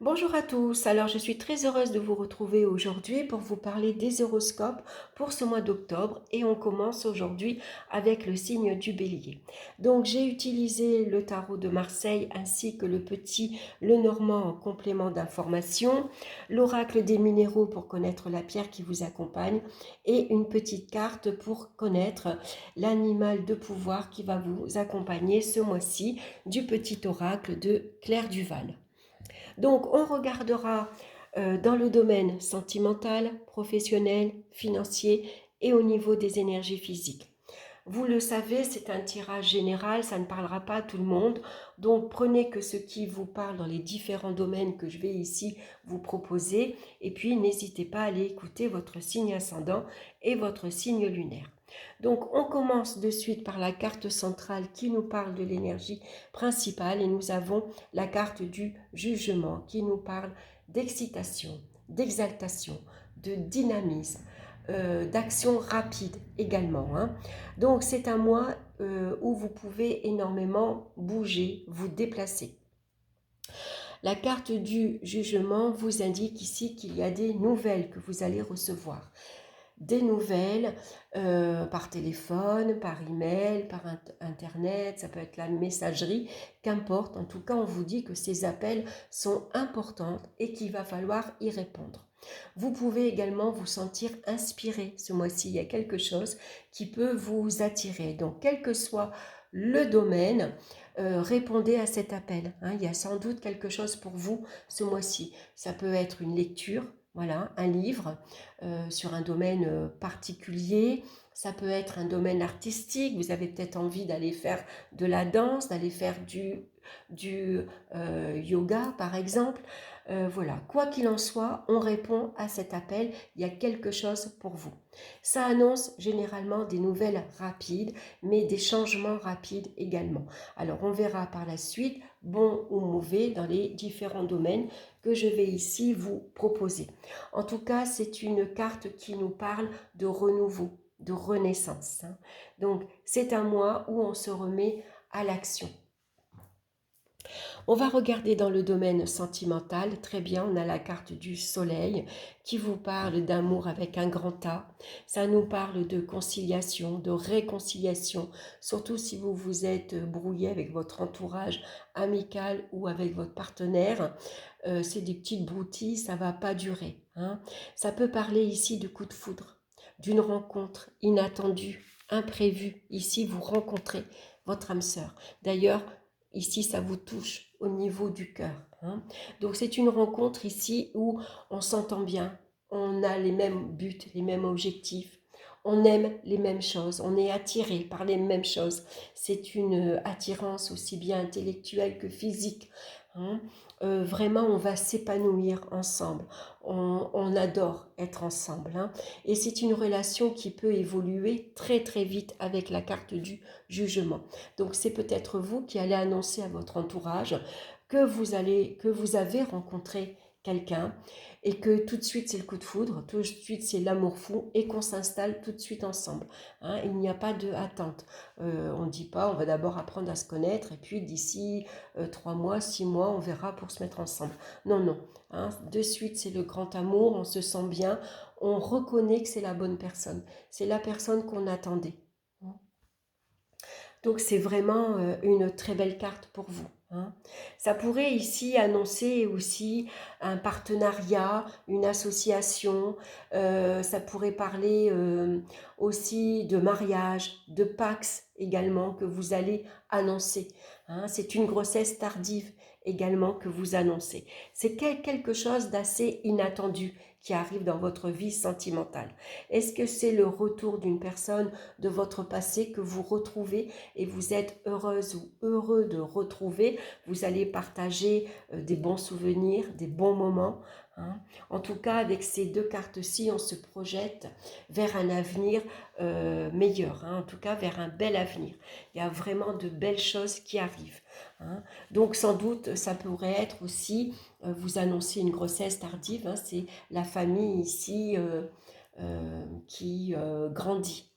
Bonjour à tous, alors je suis très heureuse de vous retrouver aujourd'hui pour vous parler des horoscopes pour ce mois d'octobre et on commence aujourd'hui avec le signe du bélier. Donc j'ai utilisé le tarot de Marseille ainsi que le petit Lenormand en complément d'information, l'oracle des minéraux pour connaître la pierre qui vous accompagne et une petite carte pour connaître l'animal de pouvoir qui va vous accompagner ce mois-ci du petit oracle de Claire Duval. Donc, on regardera dans le domaine sentimental, professionnel, financier et au niveau des énergies physiques. Vous le savez, c'est un tirage général, ça ne parlera pas à tout le monde. Donc, prenez que ce qui vous parle dans les différents domaines que je vais ici vous proposer. Et puis, n'hésitez pas à aller écouter votre signe ascendant et votre signe lunaire. Donc, on commence de suite par la carte centrale qui nous parle de l'énergie principale et nous avons la carte du jugement qui nous parle d'excitation, d'exaltation, de dynamisme, d'action rapide également. Donc, c'est un mois où vous pouvez énormément bouger, vous déplacer. La carte du jugement vous indique ici qu'il y a des nouvelles que vous allez recevoir, des nouvelles par téléphone, par email, par internet, ça peut être la messagerie, qu'importe. En tout cas, on vous dit que ces appels sont importants et qu'il va falloir y répondre. Vous pouvez également vous sentir inspiré ce mois-ci. Il y a quelque chose qui peut vous attirer. Donc, quel que soit le domaine, répondez à cet appel. Il y a sans doute quelque chose pour vous ce mois-ci. Ça peut être une lecture, voilà, un livre sur un domaine particulier. Ça peut être un domaine artistique. Vous avez peut-être envie d'aller faire de la danse, d'aller faire du yoga, par exemple. Voilà, quoi qu'il en soit, on répond à cet appel. Il y a quelque chose pour vous. Ça annonce généralement des nouvelles rapides, mais des changements rapides également. Alors, on verra par la suite, bon ou mauvais, dans les différents domaines que je vais ici vous proposer. En tout cas, c'est une carte qui nous parle de renouveau, de renaissance. Donc, c'est un mois où on se remet à l'action. On va regarder dans le domaine sentimental. Très bien, on a la carte du soleil qui vous parle d'amour avec un grand A. Ça nous parle de conciliation, de réconciliation, surtout si vous vous êtes brouillé avec votre entourage amical ou avec votre partenaire. C'est des petites broutilles, ça ne va pas durer. Ça peut parler ici de coup de foudre, d'une rencontre inattendue, imprévue. Ici, vous rencontrez votre âme sœur. D'ailleurs, ici, ça vous touche au niveau du cœur. Donc, c'est une rencontre ici où on s'entend bien, on a les mêmes buts, les mêmes objectifs, on aime les mêmes choses, on est attiré par les mêmes choses. C'est une attirance aussi bien intellectuelle que physique. Vraiment, on va s'épanouir ensemble. On adore être ensemble. Et c'est une relation qui peut évoluer très très vite avec la carte du jugement. Donc c'est peut-être vous qui allez annoncer à votre entourage que vous avez rencontré quelqu'un et que tout de suite c'est le coup de foudre, tout de suite c'est l'amour fou et qu'on s'installe tout de suite ensemble. Il n'y a pas de attente. On ne dit pas on va d'abord apprendre à se connaître et puis d'ici 3 mois, 6 mois on verra pour se mettre ensemble. Non, non. De suite c'est le grand amour, on se sent bien, on reconnaît que c'est la bonne personne. C'est la personne qu'on attendait. Donc c'est vraiment une très belle carte pour vous. Ça pourrait ici annoncer aussi un partenariat, une association, ça pourrait parler aussi de mariage, de Pax également que vous allez annoncer. C'est une grossesse tardive également que vous annoncez. C'est quelque chose d'assez inattendu qui arrive dans votre vie sentimentale. Est-ce que c'est le retour d'une personne de votre passé que vous retrouvez et vous êtes heureuse ou heureux de retrouver? Vous allez partager des bons souvenirs, des bons moments. En tout cas, avec ces deux cartes-ci, on se projette vers un avenir meilleur, en tout cas vers un bel avenir. Il y a vraiment de belles choses qui arrivent. Donc sans doute, ça pourrait être aussi, vous annoncer une grossesse tardive, c'est la famille ici qui grandit.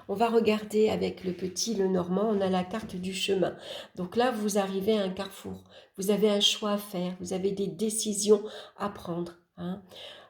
On va regarder avec le petit Lenormand, on a la carte du chemin. Donc là, vous arrivez à un carrefour. Vous avez un choix à faire, vous avez des décisions à prendre, hein.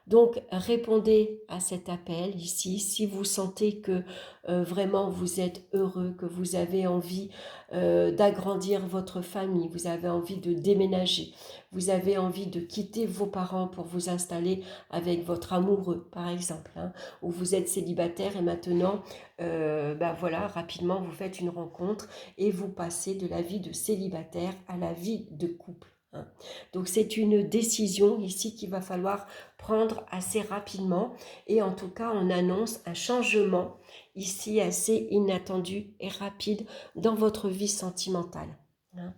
Donc, répondez à cet appel ici. Si vous sentez que vraiment vous êtes heureux, que vous avez envie d'agrandir votre famille, vous avez envie de déménager, vous avez envie de quitter vos parents pour vous installer avec votre amoureux, par exemple, hein, ou vous êtes célibataire et maintenant, voilà, rapidement, vous faites une rencontre et vous passez de la vie de célibataire à la vie de couple, hein. Donc, c'est une décision ici qu'il va falloir prendre assez rapidement et en tout cas on annonce un changement ici assez inattendu et rapide dans votre vie sentimentale, hein.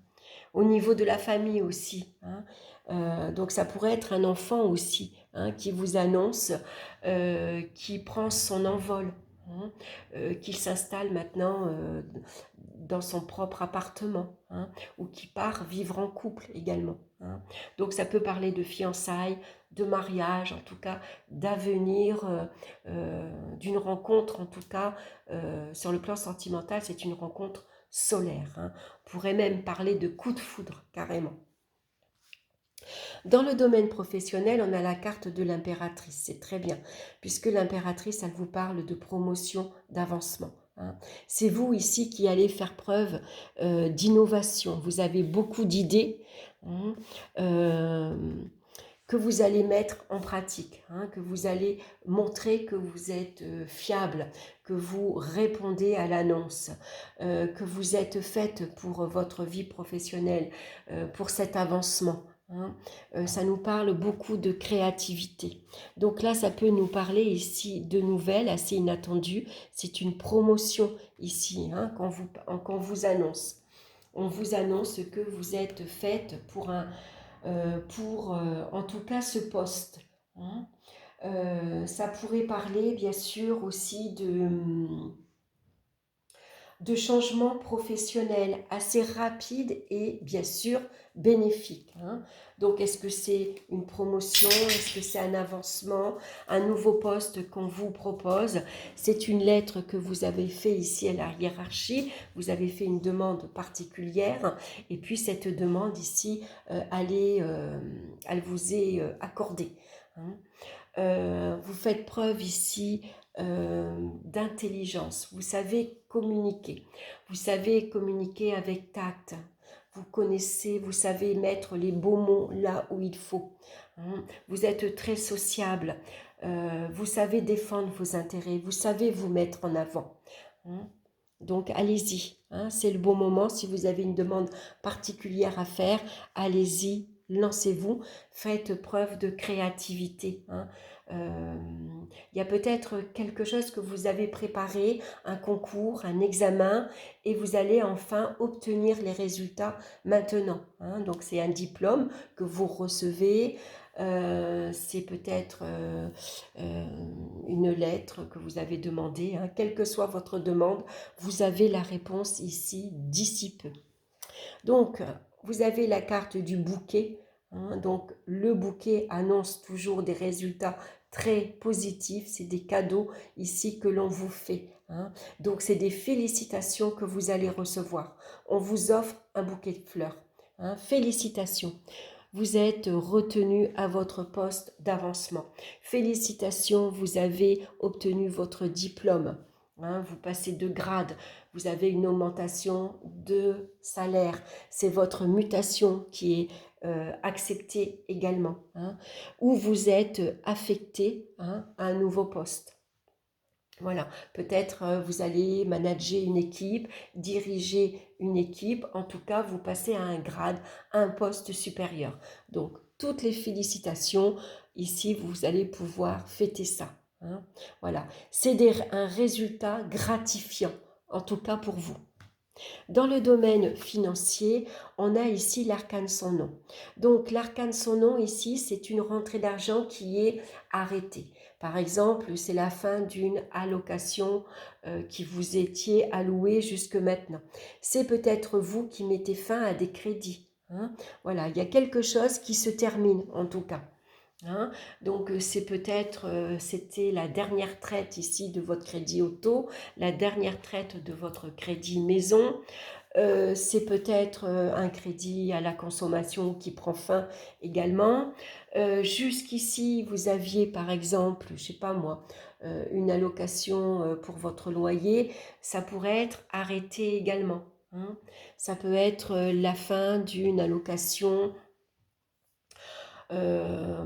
Au niveau de la famille aussi, hein. Donc ça pourrait être un enfant aussi, hein, qui vous annonce qui prend son envol, hein, qu'il s'installe maintenant dans son propre appartement, hein, ou qui part vivre en couple également, hein. Donc ça peut parler de fiançailles, de mariage, en tout cas d'avenir, d'une rencontre, en tout cas sur le plan sentimental, c'est une rencontre solaire, hein. On pourrait même parler de coup de foudre carrément. Dans le domaine professionnel, on a la carte de l'impératrice, c'est très bien, puisque l'impératrice, elle vous parle de promotion, d'avancement, hein. C'est vous ici qui allez faire preuve d'innovation. Vous avez beaucoup d'idées, hein, que vous allez mettre en pratique, hein, que vous allez montrer que vous êtes fiable, que vous répondez à l'annonce, que vous êtes faite pour votre vie professionnelle, pour cet avancement, hein. Ça nous parle beaucoup de créativité. Donc là, ça peut nous parler ici de nouvelles assez inattendues. C'est une promotion ici, hein, quand vous annonce. On vous annonce que vous êtes faite pour en tout cas ce poste, hein. Ça pourrait parler bien sûr aussi de changements professionnels assez rapides et bien sûr bénéfiques, hein. Donc est-ce que c'est une promotion, est-ce que c'est un avancement, un nouveau poste qu'on vous propose? C'est une lettre que vous avez fait ici à la hiérarchie, vous avez fait une demande particulière et puis cette demande ici, elle vous est accordée, hein. Vous faites preuve ici d'intelligence, vous savez communiquer avec tact, vous connaissez, vous savez mettre les beaux mots là où il faut, hein. Vous êtes très sociable, vous savez défendre vos intérêts, vous savez vous mettre en avant, hein. Donc allez-y, hein, c'est le bon moment. Si vous avez une demande particulière à faire, allez-y, lancez-vous, faites preuve de créativité, hein. Il y a peut-être quelque chose que vous avez préparé, un concours, un examen, et vous allez enfin obtenir les résultats maintenant, hein. Donc c'est un diplôme que vous recevez, c'est peut-être une lettre que vous avez demandée, hein. Quelle que soit votre demande, vous avez la réponse ici d'ici peu. Donc, vous avez la carte du bouquet, hein. Donc, le bouquet annonce toujours des résultats très positifs. C'est des cadeaux ici que l'on vous fait, hein. Donc, c'est des félicitations que vous allez recevoir. On vous offre un bouquet de fleurs, hein. Félicitations. Vous êtes retenu à votre poste d'avancement. Félicitations, vous avez obtenu votre diplôme, hein. Vous passez de grade, vous avez une augmentation de salaire. C'est votre mutation qui est acceptée également, hein. Ou vous êtes affecté, hein, à un nouveau poste. Voilà, peut-être vous allez manager une équipe, diriger une équipe, en tout cas vous passez à un grade, à un poste supérieur. Donc toutes les félicitations, ici vous allez pouvoir fêter ça, hein. Voilà, c'est un résultat gratifiant, en tout cas pour vous. Dans le domaine financier, on a ici l'arcane sans nom. Donc l'arcane sans nom ici, c'est une rentrée d'argent qui est arrêtée. Par exemple, c'est la fin d'une allocation qui vous étiez allouée jusque maintenant. C'est peut-être vous qui mettez fin à des crédits, hein. Voilà, il y a quelque chose qui se termine en tout cas. Hein. Donc c'est peut-être, c'était la dernière traite ici de votre crédit auto, la dernière traite de votre crédit maison. C'est peut-être un crédit à la consommation qui prend fin également. Jusqu'ici, vous aviez par exemple, je ne sais pas moi, une allocation pour votre loyer, ça pourrait être arrêté également. Hein. Ça peut être la fin d'une allocation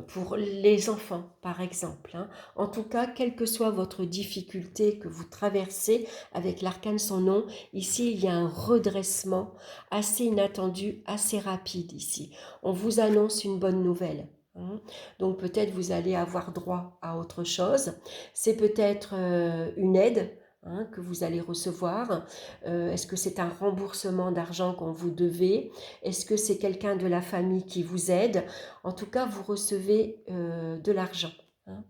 pour les enfants, par exemple. Hein. En tout cas, quelle que soit votre difficulté que vous traversez avec l'arcane sans nom, ici, il y a un redressement assez inattendu, assez rapide ici. On vous annonce une bonne nouvelle. Hein. Donc peut-être vous allez avoir droit à autre chose. C'est peut-être une aide, hein, que vous allez recevoir. Est-ce que c'est un remboursement d'argent qu'on vous devait? Est-ce que c'est quelqu'un de la famille qui vous aide? En tout cas, vous recevez de l'argent. Hein.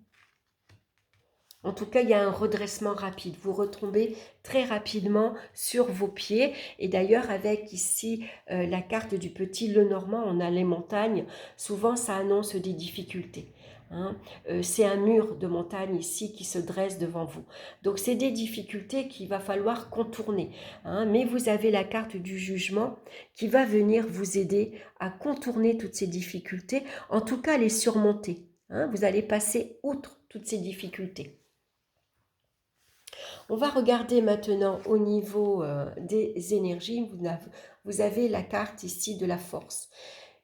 En tout cas, il y a un redressement rapide. Vous retombez très rapidement sur vos pieds. Et d'ailleurs, avec ici la carte du petit Lenormand, on a les montagnes. Souvent, ça annonce des difficultés. Hein. C'est un mur de montagne ici qui se dresse devant vous. Donc, c'est des difficultés qu'il va falloir contourner. Hein. Mais vous avez la carte du jugement qui va venir vous aider à contourner toutes ces difficultés, en tout cas les surmonter. Hein. Vous allez passer outre toutes ces difficultés. On va regarder maintenant au niveau des énergies. Vous avez la carte ici de la force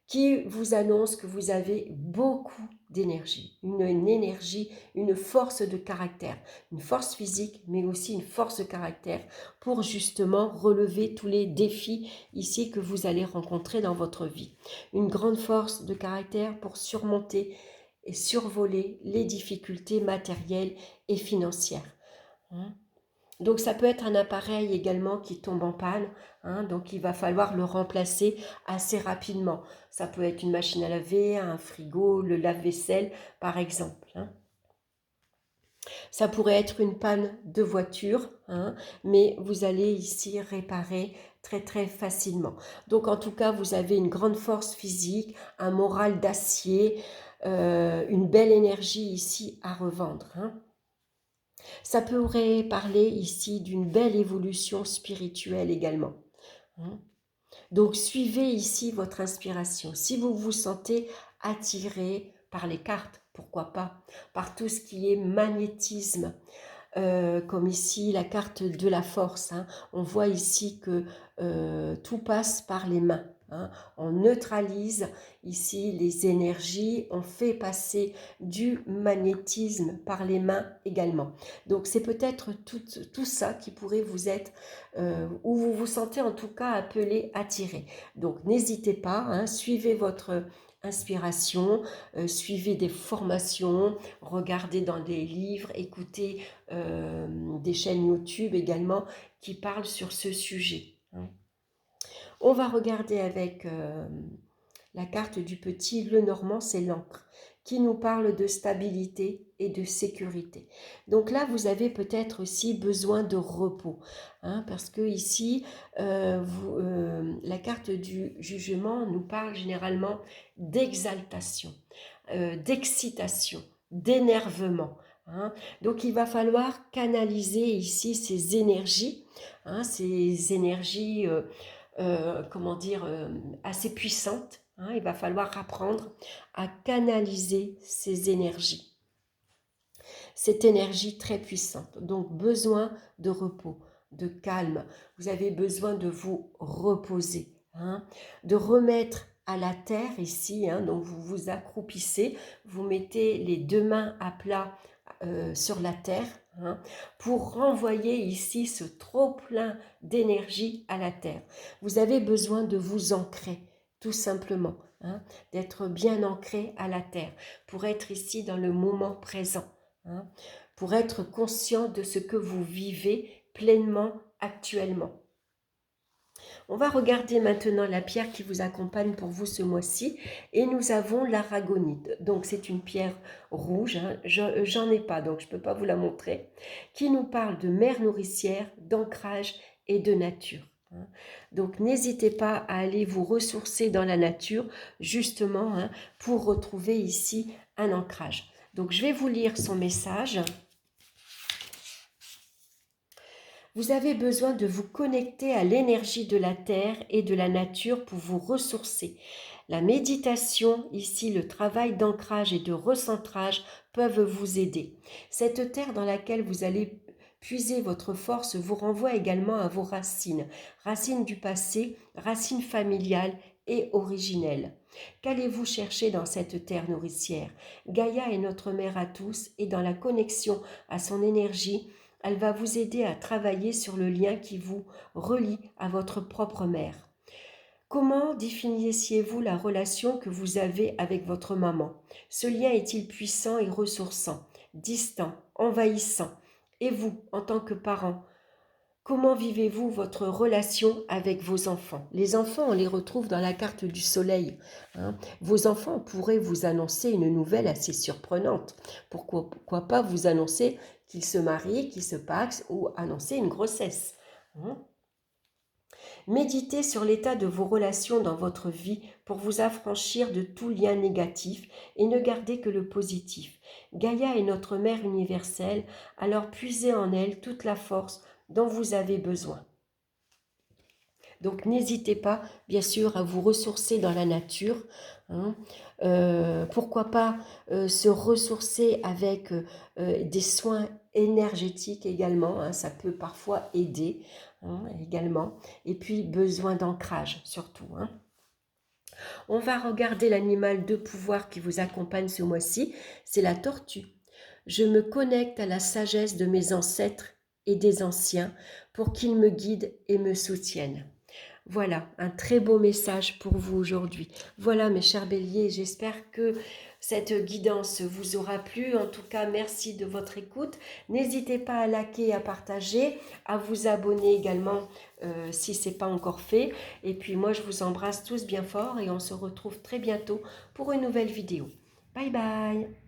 qui vous annonce que vous avez beaucoup d'énergie, une énergie, une force de caractère, une force physique, mais aussi une force de caractère pour justement relever tous les défis ici que vous allez rencontrer dans votre vie. Une grande force de caractère pour surmonter et survoler les difficultés matérielles et financières. Hein. Donc ça peut être un appareil également qui tombe en panne, hein, donc il va falloir le remplacer assez rapidement. Ça peut être une machine à laver, un frigo, le lave-vaisselle par exemple. Hein. Ça pourrait être une panne de voiture, hein, mais vous allez ici réparer très très facilement. Donc en tout cas, vous avez une grande force physique, un moral d'acier, une belle énergie ici à revendre. Hein. Ça pourrait parler ici d'une belle évolution spirituelle également. Hein. Donc suivez ici votre inspiration. Si vous vous sentez attiré par les cartes, pourquoi pas, par tout ce qui est magnétisme, comme ici la carte de la force. Hein. On voit ici que tout passe par les mains. Hein. On neutralise ici les énergies, on fait passer du magnétisme par les mains également. Donc c'est peut-être tout ça qui pourrait vous être, où vous vous sentez en tout cas appelé, attiré. Donc n'hésitez pas, hein, suivez votre inspiration, suivez des formations, regardez dans des livres, écoutez des chaînes YouTube également qui parlent sur ce sujet. Hein. On va regarder avec la carte du petit Lenormand, c'est l'encre, qui nous parle de stabilité et de sécurité. Donc là, vous avez peut-être aussi besoin de repos, hein, parce que ici, la carte du jugement nous parle généralement d'exaltation, d'excitation, d'énervement. Hein. Donc il va falloir canaliser ici ces énergies, hein, ces énergies, comment dire, assez puissantes. Hein. Il va falloir apprendre à canaliser ces énergies, cette énergie très puissante. Donc besoin de repos, de calme. Vous avez besoin de vous reposer, hein, de remettre à la terre ici, hein, donc vous vous accroupissez, vous mettez les deux mains à plat sur la terre, hein, pour renvoyer ici ce trop plein d'énergie à la terre. Vous avez besoin de vous ancrer, tout simplement, hein, d'être bien ancré à la terre, pour être ici dans le moment présent, hein, pour être conscient de ce que vous vivez pleinement actuellement. On va regarder maintenant la pierre qui vous accompagne pour vous ce mois-ci et nous avons l'aragonite. Donc c'est une pierre rouge, hein. J'en ai pas donc je ne peux pas vous la montrer, qui nous parle de mer nourricière, d'ancrage et de nature. hein. Donc, n'hésitez pas à aller vous ressourcer dans la nature, justement, hein, pour retrouver ici un ancrage. Donc, je vais vous lire son message. Vous avez besoin de vous connecter à l'énergie de la terre et de la nature pour vous ressourcer. La méditation, ici le travail d'ancrage et de recentrage peuvent vous aider. Cette terre dans laquelle vous allez puiser votre force vous renvoie également à vos racines, racines du passé, racines familiales et originelles. Qu'allez-vous chercher dans cette terre nourricière? Gaïa est notre mère à tous et dans la connexion à son énergie, elle va vous aider à travailler sur le lien qui vous relie à votre propre mère. Comment définiriez-vous la relation que vous avez avec votre maman? Ce lien est-il puissant et ressourçant, distant, envahissant? Et vous, en tant que parent, comment vivez-vous votre relation avec vos enfants? Les enfants, on les retrouve dans la carte du soleil, hein. Vos enfants pourraient vous annoncer une nouvelle assez surprenante. Pourquoi pas vous annoncer qu'ils se marient, qu'ils se paxent ou annoncer une grossesse, hein. Méditez sur l'état de vos relations dans votre vie pour vous affranchir de tout lien négatif et ne gardez que le positif. Gaïa est notre mère universelle, alors puisez en elle toute la force dont vous avez besoin. Donc n'hésitez pas, bien sûr, à vous ressourcer dans la nature, hein. Pourquoi pas se ressourcer avec des soins énergétiques également, hein, ça peut parfois aider, hein, également. Et puis besoin d'ancrage surtout, hein. On va regarder l'animal de pouvoir qui vous accompagne ce mois-ci, c'est la tortue. Je me connecte à la sagesse de mes ancêtres et des anciens pour qu'ils me guident et me soutiennent. Voilà, un très beau message pour vous aujourd'hui. Voilà mes chers béliers, j'espère que cette guidance vous aura plu. En tout cas, merci de votre écoute. N'hésitez pas à liker, à partager, à vous abonner également si ce n'est pas encore fait. Et puis moi, je vous embrasse tous bien fort et on se retrouve très bientôt pour une nouvelle vidéo. Bye bye!